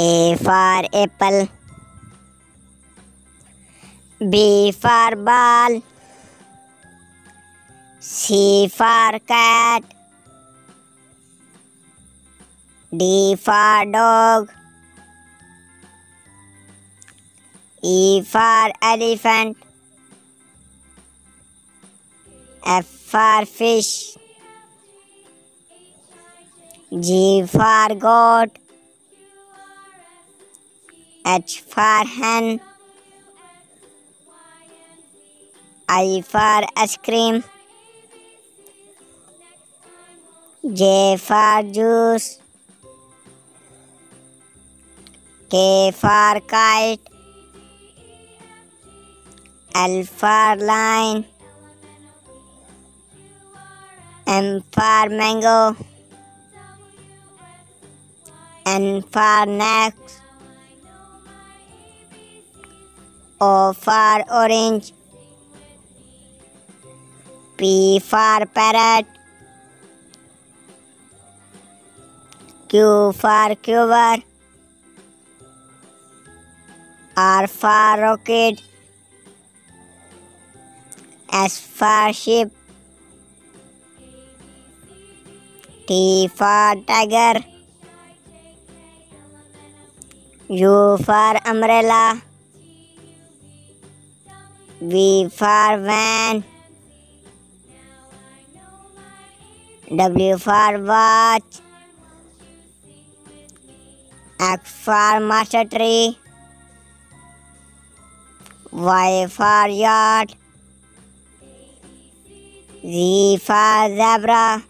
A for apple. B for ball. C for cat. D for dog. E for elephant. F for fish. G for goat. H for hen. I for ice cream. J for juice. K for kite. L for lion. M for mango. N for next. O for orange. P for parrot. Q for quiver. R for rocket. S for sheep. T for tiger. U for umbrella. V for van. W for watch. X for master tree. Y for yacht. Z for zebra.